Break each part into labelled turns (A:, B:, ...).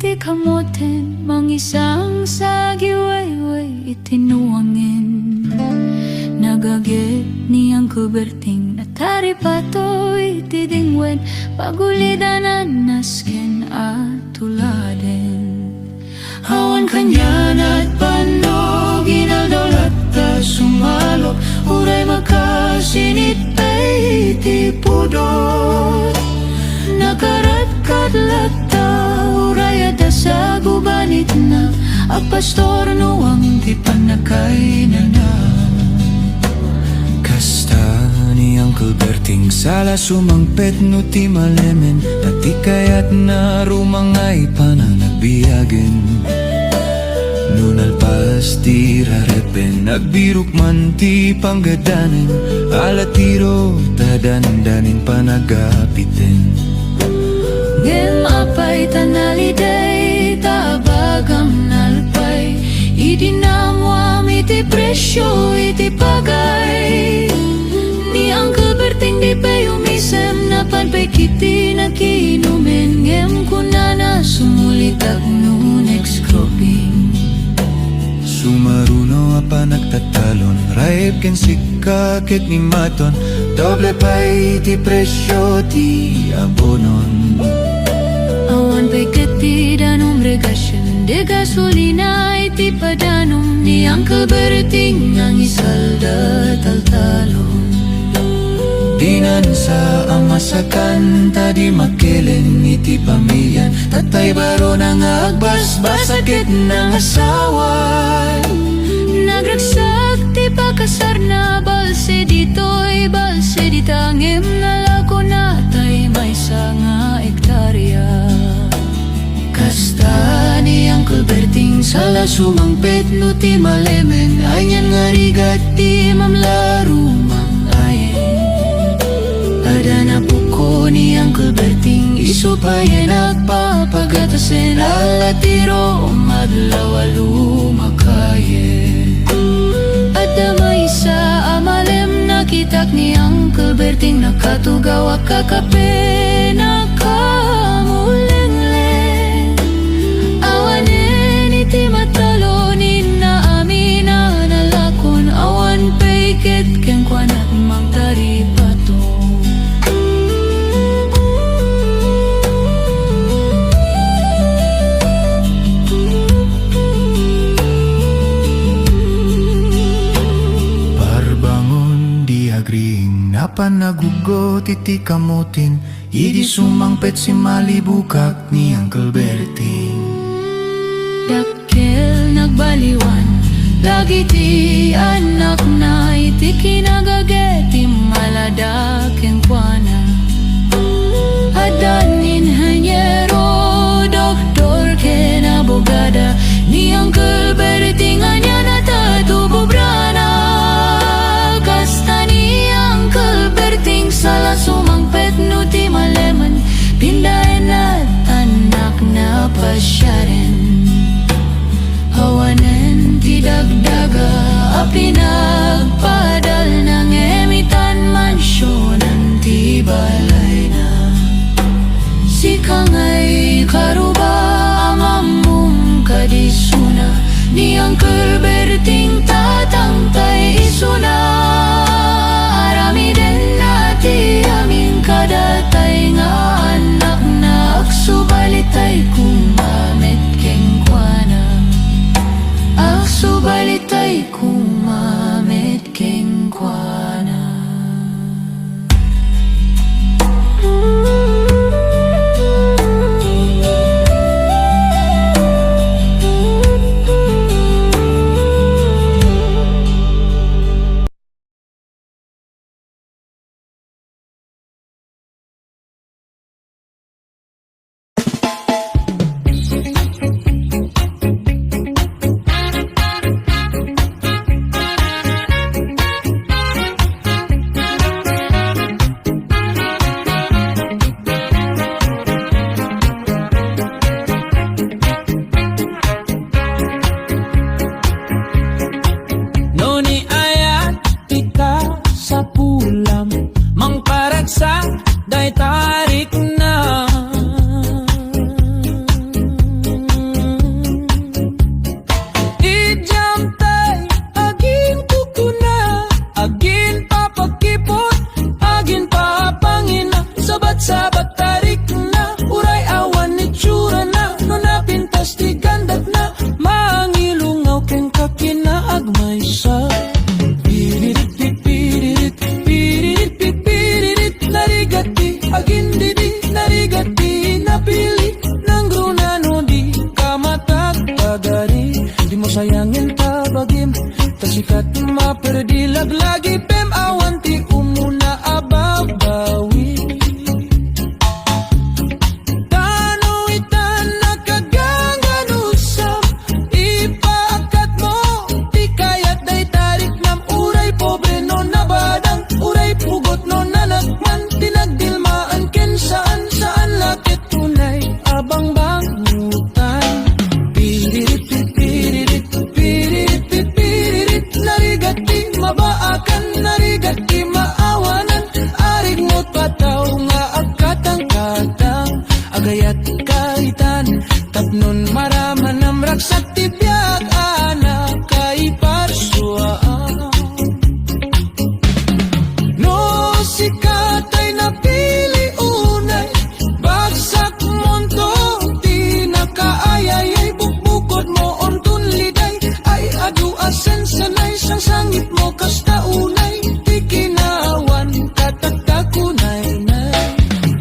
A: iti kamoten, mangisang sa giwayway itinuangin. Nagagit niyang kuberting natari pato iti dingwen, pagulidanan nasken at tuladen. Hawan kanyan at panog, inaldolat ta sumalok, uray makasinit ay iti pudot. Nakarat-kadlat ta, uray at sa gubanit na, ang pastor nuwang di panakay na na.
B: Kasta ni Uncle Berting sala sumangpet no ti malemen, tati kayat na rumangay pananagbiyagen. Nunalpas ti rarepen, nagbirok man ti panggadanen, alatiro tadandanin panagapiten.
A: Ngem apay tanaliday, tabagam nalpay, idinamwam iti presyo iti pagay. Ni Uncle Berting di pay umisem, napanpay kiti nakinumen, ngem kunana sumulitag no next cropping.
B: Sumaruno apa nagtatalon, raib ken sikakit ni maton, doble pay ti presyo ti abonon.
A: Awan pa'y katidan regasyon, de gasolina iti padanong, ni Uncle Berting ang isalda taltalon.
B: Dinan sa amasakan, tadi makilen iti pamilyan, tatay baro nang agbasbas sakit ng asawan.
A: Nagragsak ti pakasar na, balse dito'y balse ditangem, nalako na tay may nga ektarya. Kasta ni Uncle Berting sala sumangpet no ti malemen, ayan nga rigat ti mamlarumang ayen. Ada na puko ni Uncle Berting, isupayan nagpapagatasen, alatiro madlawalu makayen. Ada may isa amalem, nakitak ni Uncle Berting, nakatugaw kakape nakamulengleng. Awanen iti matalonin na amin na nalakon, awan paiket ken kwanat mangtari pato.
B: Napanagugot iti kamutin, idi sumangpet si malibukak ni Uncle Berting.
A: Dakkel nagbaliwan, lagi ti anak na iti kinagageti maladak ken kuana. Adanin hanyero, doktor ken abogada, ni Uncle Berting anya natatububrana. Kasta ni Uncle Berting sala sumangpet no ti malemen, pindahin at anak na pasyaren. Hawanen ti dagdaga, pinagpadal ng emitan mansyonan ti balay na. Si kangay karuba amamum kadisuna, ni Uncle Berting tatangtay isuna. Arami din nati aming kadatay nga anak na aksubalitay kumamit keng kuana. Aksubalitay kumamit keng kuana.
B: astigandat na mangilungaw keng kakinaagmay sa piririt piririt piririt piririt narigati agindidi narigati napili ng grunano di kamatagpagari di mo sayangin tabagim tasikat maperdi laglagi pem awanti umuna ababawi tanuitan nakagangan usap ipakat mo di kayat day tarik nam uray pobre no nabadang uray pugot no nanagman tinagdilmaan ken saan saan lakit tunay abang bangutan piririt piririt piririt piririt narigati mabaakan narigati maawanan arig mo't pataw nga agkatang-katang agayat kaitan tapnon maraman ang raksak tibiyag anak kay parsuaan no sikatay napili unay bagsak monto di nakaayay bukbukod mo ontun liday ay adu asen sanay sang sangit mo kasta unay di kinawan katagtakunay na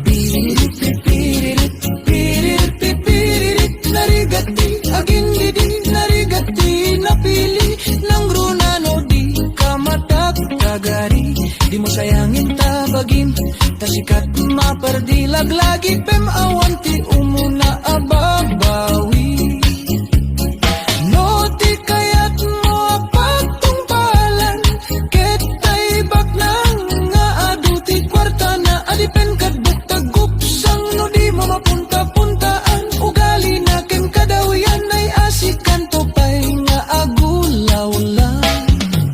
B: piririt piririt piririt piririt narigati agindidi narigati napili ng grunano di kamatagtagari di mo sayangin tabagin tasikat maperdi laglagi pem awanti umuna ababawi no di kayat mo apagtungpalan ketay baknang nga aduti kwarta na adipen kadbuktag gupsang no di mo mapunta-puntaan ugali na ken kadawian ay asikan topay nga agulaw lang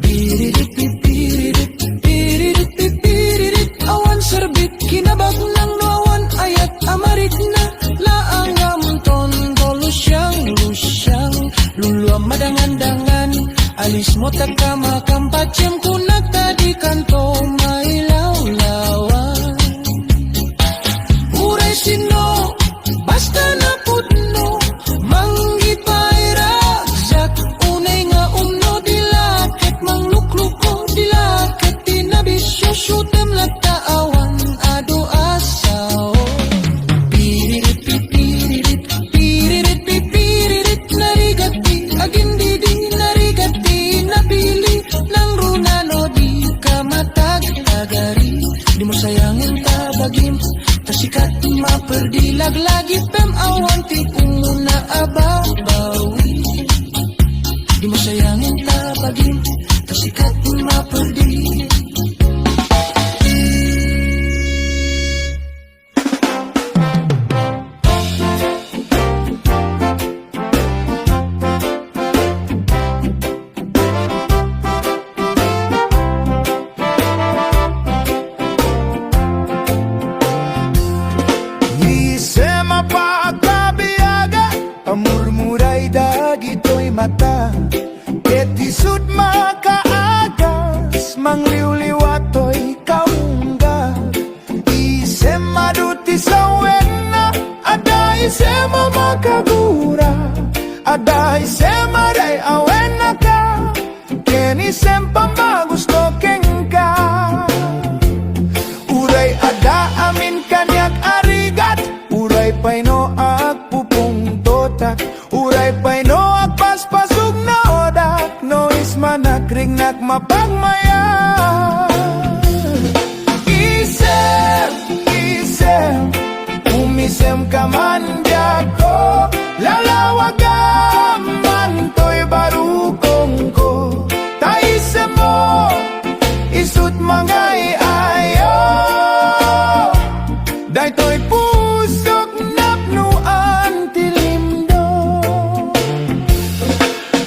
B: piririt piririt piririt piririt awan serbit kinabag ng nuawan ayat amarit na laangam tondo lusyang luluam madangan-dangan alis mo tagkamakampatyam kunak tadi kanto mailawlawan uray sino basta na putno manggit pairagsak unay nga umno dilakit manglukluko dilakit tinabisyo syutem lataawan ado asaw piririt piririt piririt piririt narigati agindidi narigati napili ng runano di kamatagtagari di mo sayangin tabagim tasikat maperdi laglagi pem awanti umuna ababawi di mo sayangin tabagim tasikat maperdi
C: Ise mapagkabiyaga Amurmuray dagito'y mata Ketisut makaagas Mangliwliwato'y kaungga Ise maduti sa wena Ada ise mamakagura Ada ise maray awena ka Kenisem pamagusto kengka Uray ada amin kanyak arigat Uray pay no agpupungtotak Uray pay no agpaspasug na odak No ismanakring nakmapagmaya Isem Umisem ka man ko Lalawagam man to'y barukong ko Taisem mo Isut mga iayo Daytoy pusok napnuan tilimdo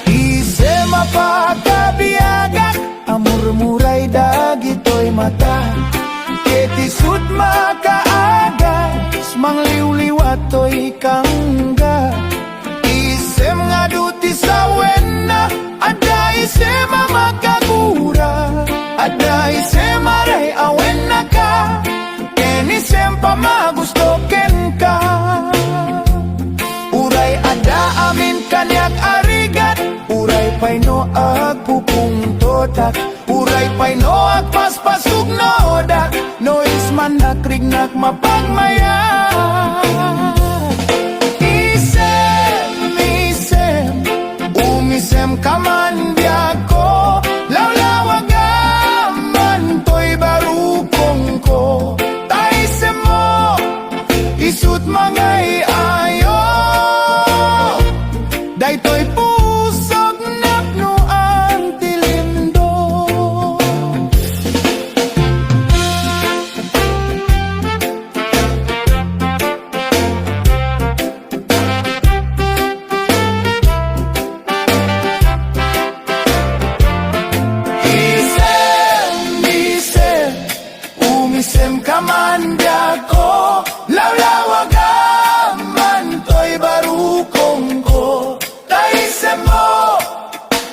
C: Ise mapagkabiyagak Amurmuray dagito'y mata Ketisut makaagas Mangliwliwato'y kangga amin kanyak arigat. Uray pay no ag pupung totak. Uray pay no ag paspasug no dak. No isman nakrignak mapagmaya. Umisem kaman biyako. Lawlawagaman to'y barukong ko. Taisem mo, isut mga iayo. Daytoy pusog napno ang tilindo. Umisem kaman biyako. Lawlawagaman to'y barukong ko. Taisem mo,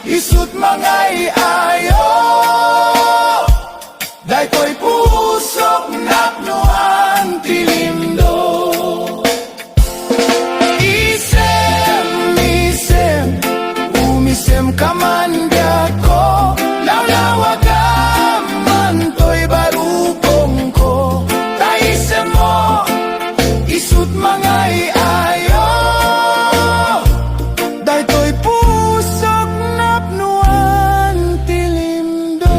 C: isut mga iayo. Daytoy pusok napno ang tilindo. Umisem kaman biyako. Lawlawagaman to'y barukong ko. Taisem mo, isut mga iayo. Daytoy pusok napno ang tilindo.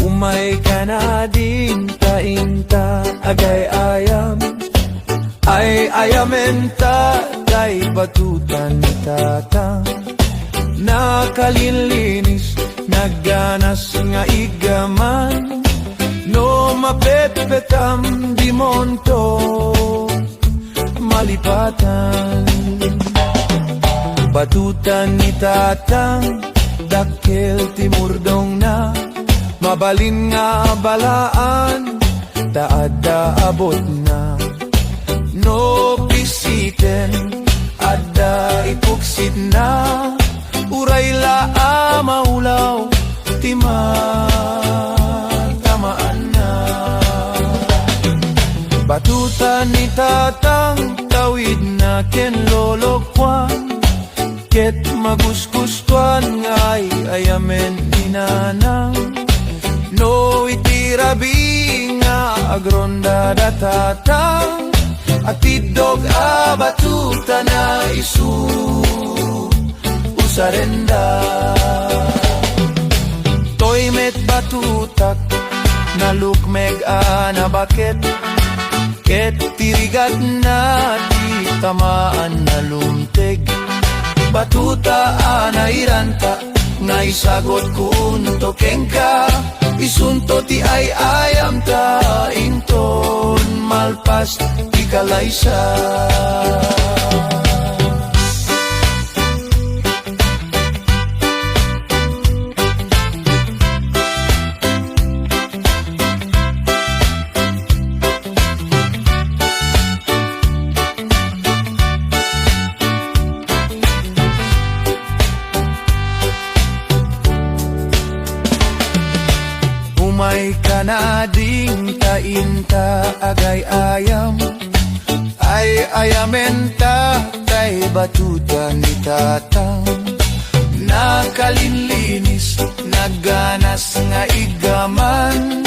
B: Umay ka na din tainta agay ayam. Ay ayamenta kay batutan ni tatang. Nakalinlinis nagganas nga igaman. No mapetpetam di monto malipatan. Batutan ni tatang dakkel timurdong na. Mabalin nga balaan, taada abot na. No pisiten, ada ipuksit na. Uray laa maulaw, tamaan na. Batutan ni tatang, tawid na ken lolokwan. Ket maguskustuan ngay ayamen inanang. No itirabi nga agronda datatang. At tidog abatuta na isu usarenda. Toy met batutak nalukmeg anabaket. Ket tirigat na di tamaan na lumteg. Batuta anairanta nga isagot kun tokeng ka. Isunto ti ay ayam ta inton malpas ti kalaysa. Umay ka na ding tainta agay ayam. Ay ayamenta kay batuta ni tatang. Nakalinlinis nagganas nga igaman.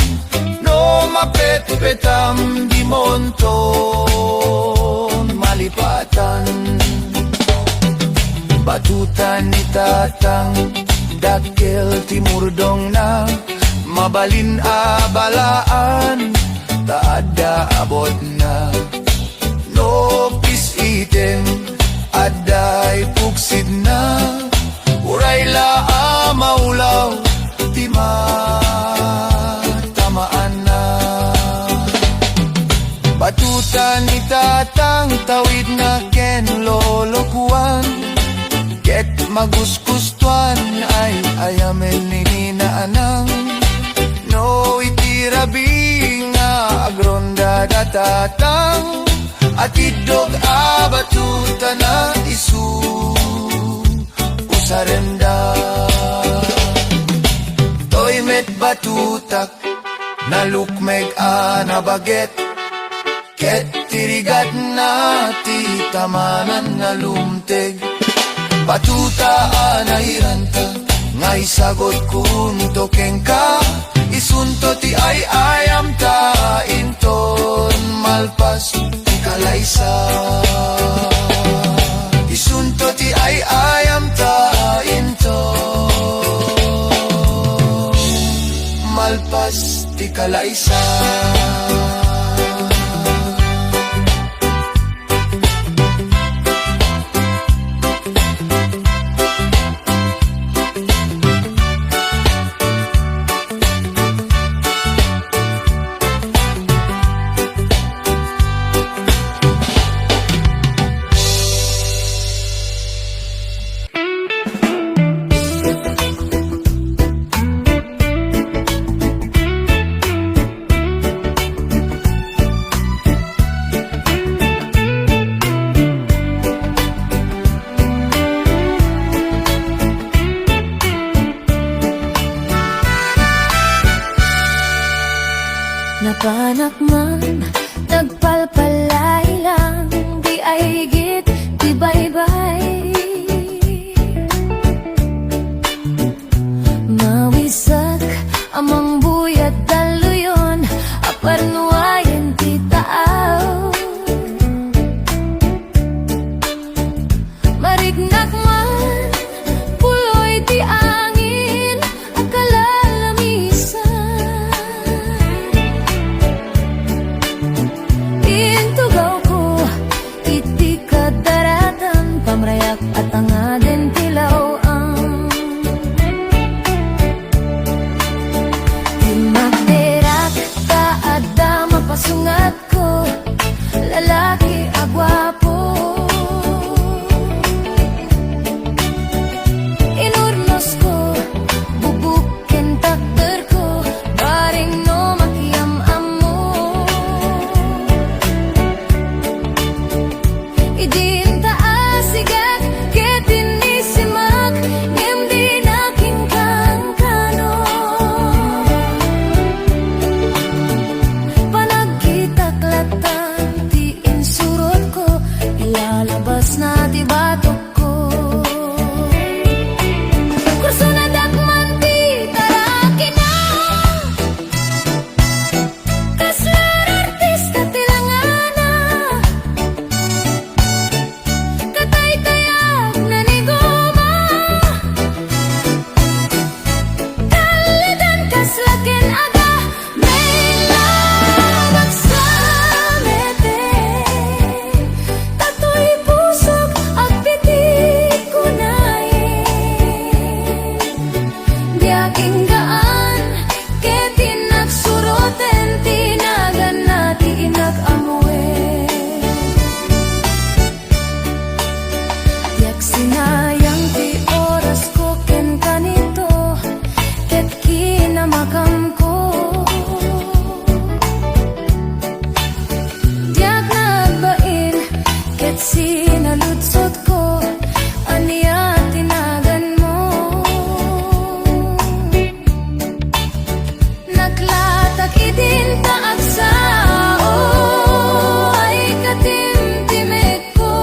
B: No mapetpetam di monton malipatan. Batuta ni tatang dakkel timurdong na. Mabalin abalaan, taada abot na. No pisitem, aday puksid na. Uray laa maulaw, tamaan na.
C: Sa ni tatang tawid na ken lolokuan, ket maguskustuan ay ayamen ni ninaanang. No itirabi nga agronda datatang, at idog abatuta na isu usarenda. Toy met batutak nalukmeg anabaget, ket tirigat na titamanan na lumteg. Batuta anahiranta ngay sagot kun tokeng ka, isunto ti ay ayam ta inton malpas ti kalaysa. Isunto ti ay ayam ta inton malpas ti kalaysa.
A: Napanak man, nagpalpalay lang, di ay higit, di baybay. Mawisak amang buyat daluyon, aparnuayan ti taaw. Marignak man, puloy ti angin, akalalamisan. Intugaw ko, iti kadaratan, pamrayak at angaden tilaw ang timagderak, kaada mapasungat ko, lalaki agwapo. Inurnos ko, bubukin takder ko, baring no makiyam-am mo. Idinta asigat, ketin isimak, ngem di naking kangkano. Panagkitaklatan, ti insurot ko, ilalabas na ti batok ko. Kurso na dakman ti taraki na, kaslar artista tilangana. Katay-tayag na ni Goma, kalidan kaslaken aga, may labag sa mete. Tato'y pusok at pitik ko na diaging gaan, ketin nagsuroten, tinagan na ti inag-amuin. Yak sinayang ti oras ko ken kanito, ket kinamakam ko. Diag nagbain, ket sinaludsot ko, aniya tinagan mo. Naklatag idin taag sao, ay katimtimik ko.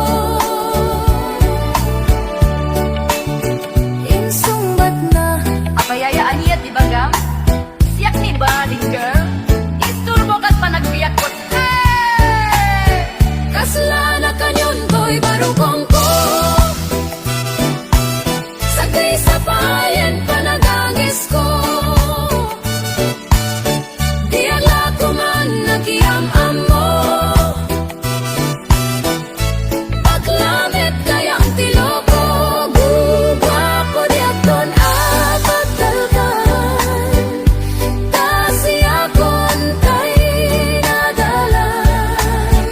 A: Insungbat na,
D: Apayayaan niya, di ba, Gam? Siyak ni Baring Girl. Isturbo ka't panagbiyak ko. Hey!
A: kaslana kanyon ko'y barukong ko. Sagay sa bayan panagangis ko, di ala ko man nakiyam-am mo. Paglamit kayang tiloko, gugwa ko di aton apat dalgan. Tasi akon kay nadalan.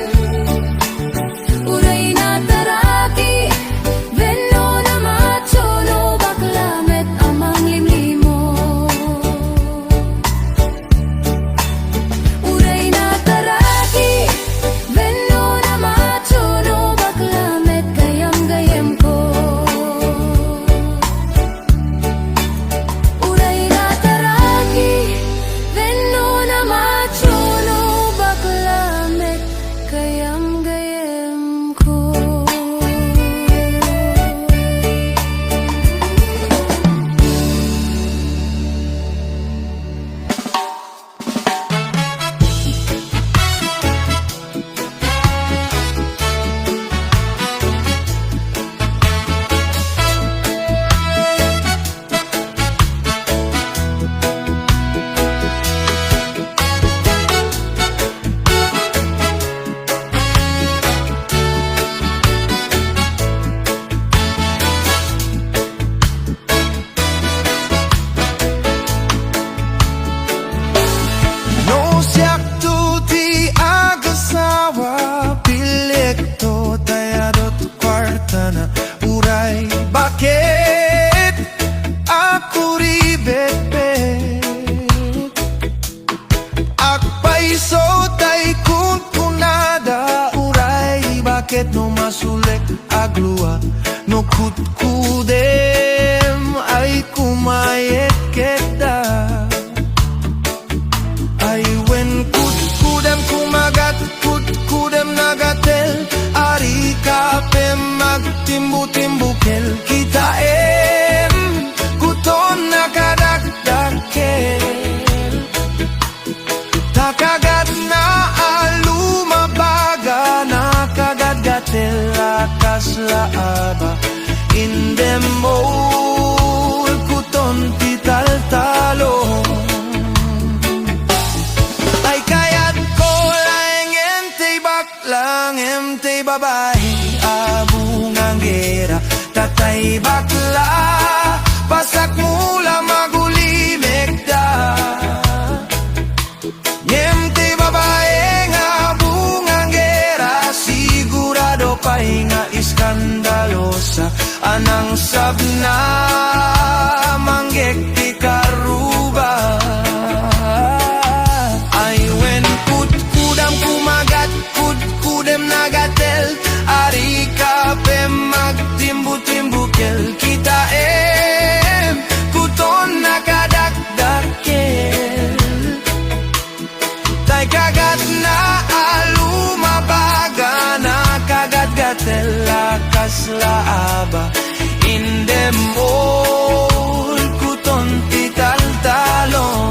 C: mayet no masulek aglua no kutkudem ay kumayet keda ay wen kutkudem kumagat kutkudem nagatel ari kape magtimbu-timbukel kita kuton nakadakdakel takagat na alumabaga nakagat-gatel lakas laaba indemol kuton tital-talo ay kayat ko lang entay baklang entay babae abungang gera tatay bakla pasak mula magulimik da Yemte babae nga bungang gera sigurado pa'y nga iskandalosa anang sabna manggek ti karuba ay wen kutkudam kumagat kutkudem nagatel ari kape magtimbu-timbukel kita kuton nakadakdakel tay kagat na alumabaga na kagat-gatel lakas laaba indemol kuton tital-talon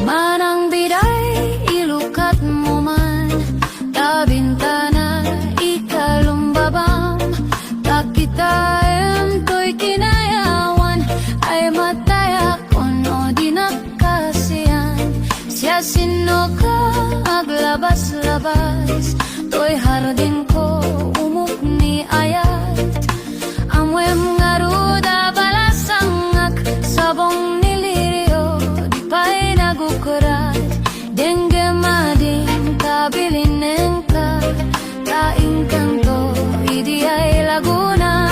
A: Manang biday, ilukat mo man tabintana, ikalumbabam takitaem to'y kinayawan ay mataya kuno di nakasiyan siya sino ka aglabas-labas to'y hardin ko umuk ni ayat amwem ngaruda balasangak sabong nilirio di pa'y nagukurat dengge mading kabilineng ka taing kanto idi ay laguna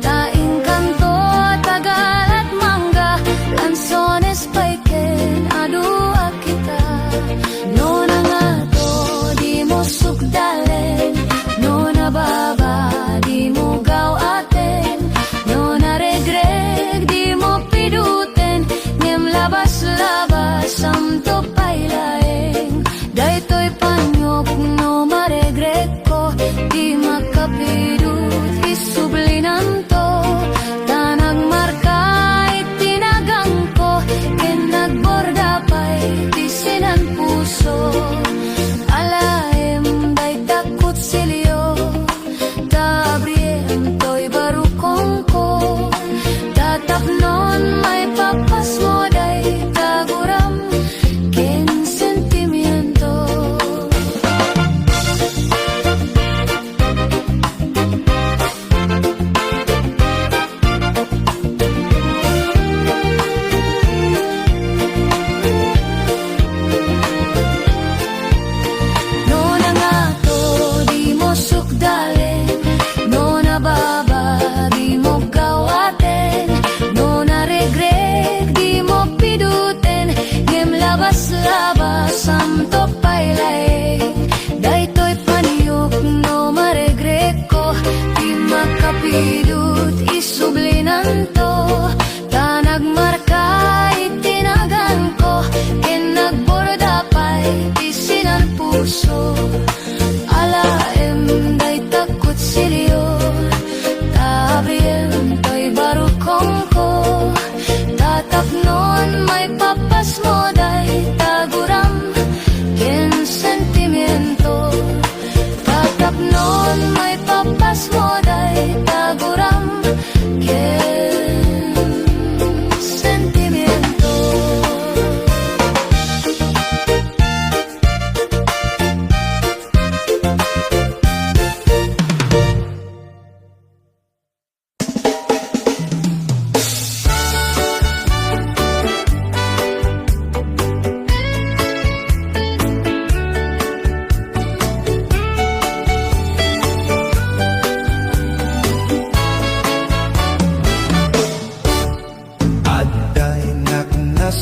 A: taing kanto tagal at mangga lansones paiken adua kita no na nga to di mo sukdalen no na baba di mo gaw aten no na regreg di mo piduten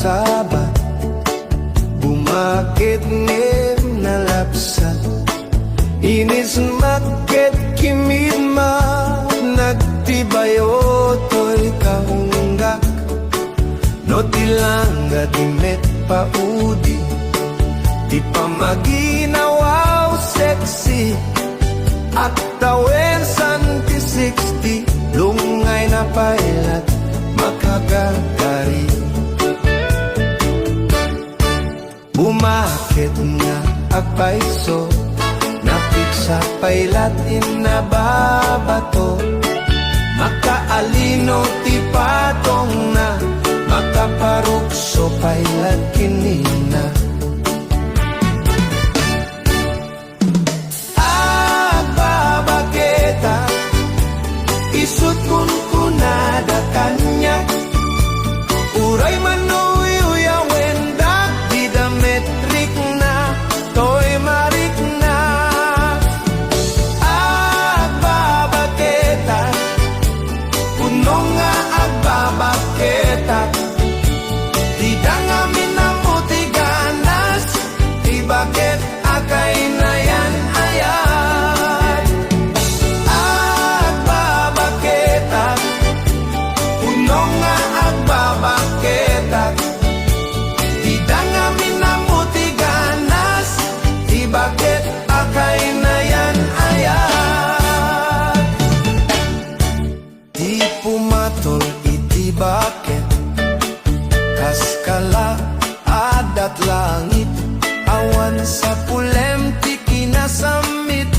C: sabat bumakit ngem nalapsat inis maket kimid ma nagtibayo to'y kahunggak no tilangga dimet paudi di pa maginawaw sexy at tawen santi 60 lungay na pailat makagagari bumakit nga agpaiso napiksa pailat inababato makaalino ti patong na makaparukso pailat kinina agbabageta isut kun kunada kanya uray manoy uyawendak di dametrik na toy marik na agbabageta puno nga agbabageta di dangamin na muti ganas di bakit akay na yan ayan agbabageta puno nga agbabageta di dangamin na muti ganas di bakit akay na yan ayan di pumatol iti bakit kaskala adat langit awan sa pulem ti kinasamit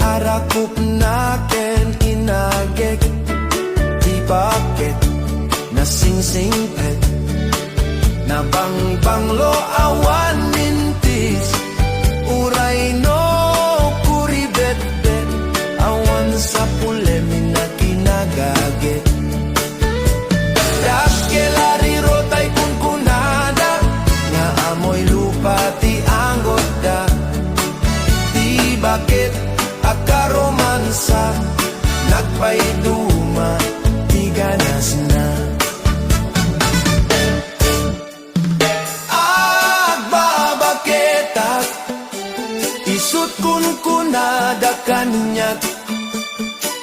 C: arakup naken inagek di bakit nasingsingpet nabangbanglo awan mintis uray no kuribet-bet awan sa pulem na kinagagek Dakelari rotay kung kunada nga amoy lupa ti anggot da di bakit akaromansa nagpaiduma ti ganas na agbabaketak isut kun kunada kanyak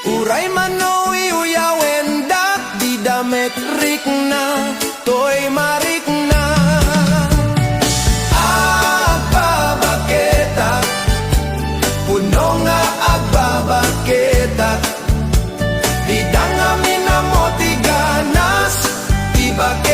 C: uray manoy uyawendak di dametrik na toy marik na agbabaketak puno nga agbabaketak di dangamin na mo ti ganas di bakit